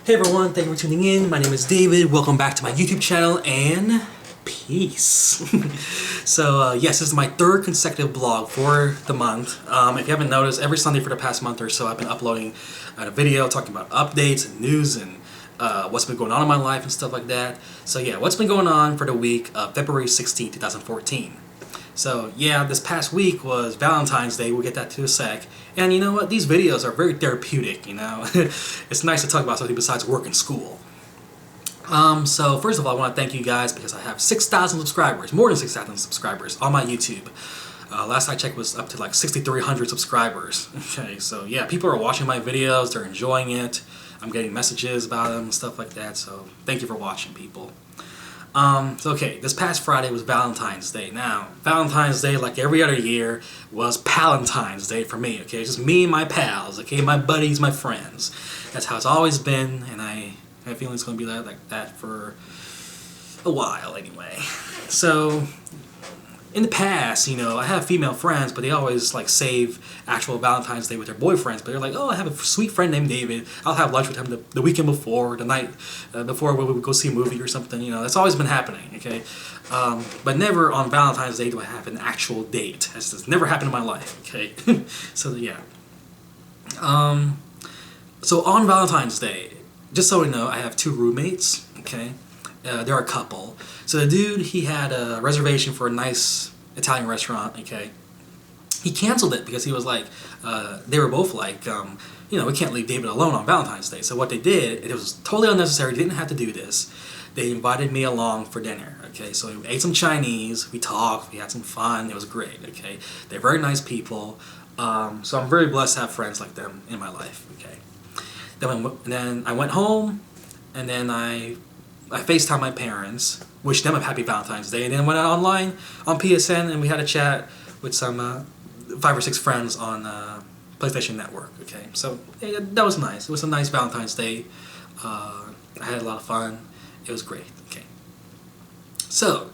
Hey everyone, thank you for tuning in. My name is David. Welcome back to my YouTube channel and peace. Yes, this is my third consecutive vlog for the month. If you haven't noticed, every Sunday for the past month or so I've been uploading a video talking about updates and news and what's been going on in my life and stuff like that. So yeah, what's been going on for the week of February 16, 2014. So yeah, this past week was Valentine's Day. We'll get that to a sec. And you know what? These videos are very therapeutic, you know? It's nice to talk about something besides work and school. So first of all, I want to thank you guys because I have 6,000 subscribers, more than 6,000 subscribers on my YouTube. Last I checked was up to like 6,300 subscribers. Okay, so yeah, people are watching my videos, they're enjoying it. I'm getting messages about them and stuff like that, so thank you for watching, people. Okay, this past Friday was Valentine's Day. Now, Valentine's Day, like every other year, was Palentine's Day for me, okay? It's just me and my pals, okay? My buddies, my friends. That's how it's always been, and I have a feeling it's going to be like that for a while, anyway. So, in the past, you know, I have female friends, but they always, like, save actual Valentine's Day with their boyfriends. But they're like, oh, I have a sweet friend named David. I'll have lunch with him the weekend before, the night before we would go see a movie or something. You know, that's always been happening, okay? But never on Valentine's Day do I have an actual date. That's never happened in my life, okay? So, yeah. So, on Valentine's Day, just so we know, I have two roommates, okay? They're a couple. So the dude, he had a reservation for a nice Italian restaurant, okay? He canceled it because he was like, they were both like, you know, we can't leave David alone on Valentine's Day. So what they did, it was totally unnecessary, they didn't have to do this. They invited me along for dinner, okay? So we ate some Chinese, we talked, we had some fun, it was great, okay? They're very nice people, so I'm very blessed to have friends like them in my life, okay? Then I went home, and then I FaceTimed my parents, wished them a happy Valentine's Day, and then went out online on PSN and we had a chat with some 5 or 6 friends on PlayStation Network, okay? So yeah, that was nice. It was a nice Valentine's Day. I had a lot of fun. It was great, okay? So,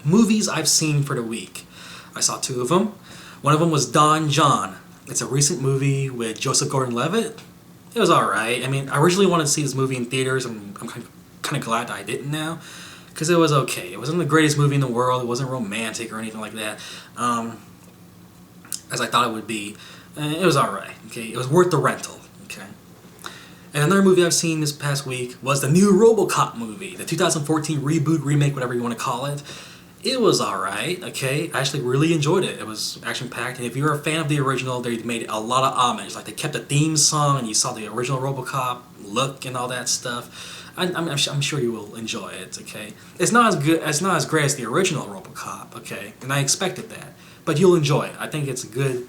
movies I've seen for the week. I saw 2 of them. One of them was Jon. It's a recent movie with Joseph Gordon-Levitt. It was alright. I mean, I originally wanted to see this movie in theaters, and I'm kind of glad that I didn't now, because it was okay. It wasn't the greatest movie in the world. It wasn't romantic or anything like that, as I thought it would be. It was alright, okay? It was worth the rental, okay? And another movie I've seen this past week was the new Robocop movie, the 2014 reboot, remake, whatever you want to call it. It was alright, okay? I actually really enjoyed it. It was action-packed, and if you're a fan of the original, they made a lot of homage. Like, they kept the theme song, and you saw the original Robocop look and all that stuff. I'm sure you will enjoy it, okay? It's not as great as the original Robocop, okay? And I expected that, but you'll enjoy it. I think it's a good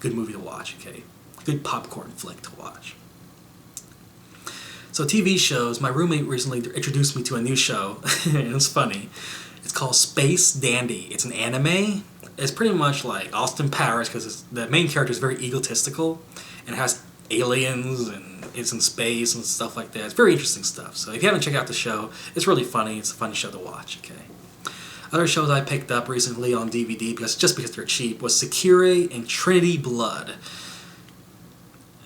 movie to watch, okay? Good popcorn flick to watch. So TV shows, my roommate recently introduced me to a new show, and it's funny. It's called Space Dandy. It's an anime. It's pretty much like Austin Powers because the main character is very egotistical and has aliens and it's in space and stuff like that. It's very interesting stuff. So if you haven't checked out the show, it's really funny. It's a fun show to watch, okay? Other shows I picked up recently on DVD because they're cheap was Secure and Trinity Blood.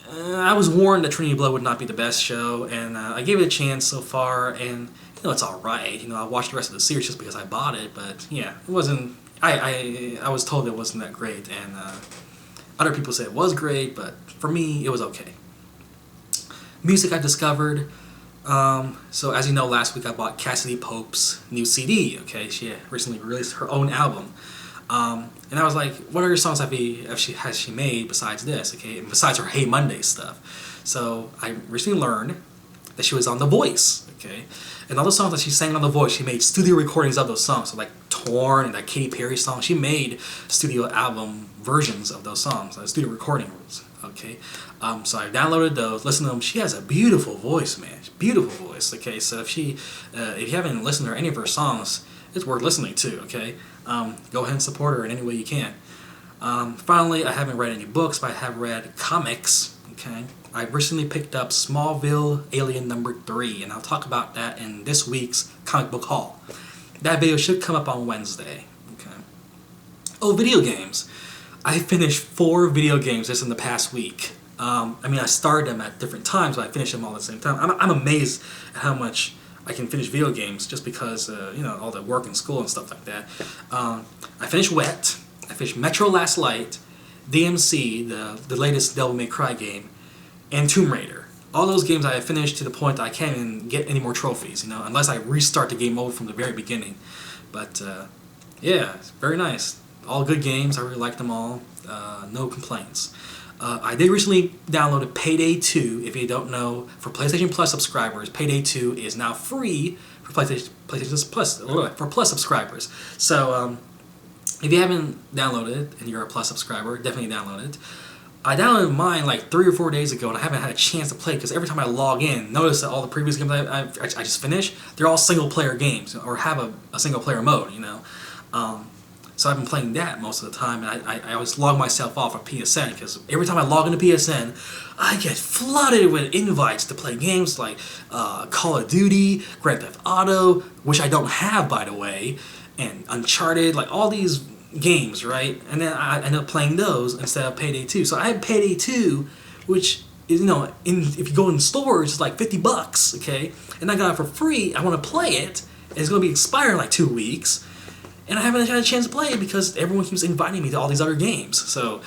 I was warned that Trinity Blood would not be the best show, and I gave it a chance so far, and you know, it's alright. You know, I watched the rest of the series just because I bought it, but yeah, it wasn't. I was told it wasn't that great, and other people say it was great, but for me, it was okay. Music I discovered. So as you know, last week I bought Cassidy Pope's new CD. Okay, she recently released her own album. And I was like, what other songs has she made besides this, okay, and besides her Hey Monday stuff? So I recently learned that she was on The Voice, okay, and all the songs that she sang on The Voice, she made studio recordings of those songs, so like Torn and that Katy Perry song, she made studio album versions of those songs, studio recordings, okay. So I downloaded those, listened to them. She has a beautiful voice, man, beautiful voice, okay, so if you haven't listened to any of her songs, it's worth listening to, okay? Go ahead and support her in any way you can. Finally, I haven't read any books, but I have read comics, okay? I recently picked up Smallville Alien #3, and I'll talk about that in this week's comic book haul. That video should come up on Wednesday, okay? Oh, video games. I finished 4 video games just in the past week. I mean, I started them at different times, but I finished them all at the same time. I'm amazed at how much I can finish video games just because, you know, all the work and school and stuff like that. I finished Wet. I finished Metro Last Light, DMC, the latest Devil May Cry game, and Tomb Raider. All those games I have finished to the point that I can't even get any more trophies, you know, unless I restart the game over from the very beginning. But, yeah, it's very nice. All good games. I really like them all. No complaints. I did recently download Payday 2. If you don't know, for PlayStation Plus subscribers, Payday 2 is now free for PlayStation Plus for Plus subscribers. So if you haven't downloaded it and you're a Plus subscriber, definitely download it. I downloaded mine like 3 or 4 days ago, and I haven't had a chance to play because every time I log in, notice that all the previous games I just finished, they're all single player games or have a single player mode, you know. So I've been playing that most of the time, and I always log myself off of PSN because every time I log into PSN, I get flooded with invites to play games like Call of Duty, Grand Theft Auto, which I don't have, by the way, and Uncharted, like all these games, right? And then I end up playing those instead of Payday 2. So I had Payday 2, which is, you know, if you go in stores, it's like $50, okay? And I got it for free. I want to play it, and it's going to be expired in like 2 weeks. And I haven't had a chance to play it because everyone keeps inviting me to all these other games. So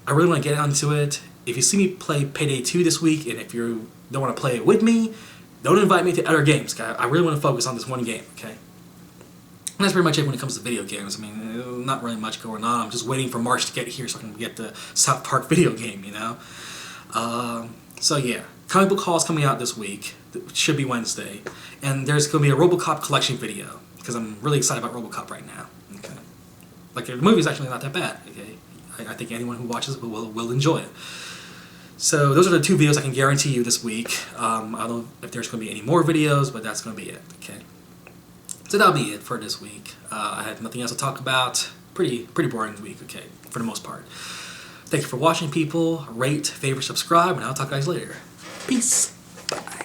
I really want to get onto it. If you see me play Payday 2 this week, and if you don't want to play it with me, don't invite me to other games. I really want to focus on this one game, okay? And that's pretty much it when it comes to video games. I mean, not really much going on. I'm just waiting for March to get here so I can get the South Park video game, you know? So yeah, comic book haul is coming out this week. It should be Wednesday. And there's going to be a Robocop collection video, because I'm really excited about Robocop right now. Okay, like the movie's actually not that bad. Okay, I think anyone who watches it will enjoy it. So those are the 2 videos I can guarantee you this week. I don't know if there's going to be any more videos, but that's going to be it. Okay, so that'll be it for this week. I had nothing else to talk about. Pretty boring week. Okay, for the most part. Thank you for watching, people. Rate, favorite, subscribe, and I'll talk to you guys later. Peace.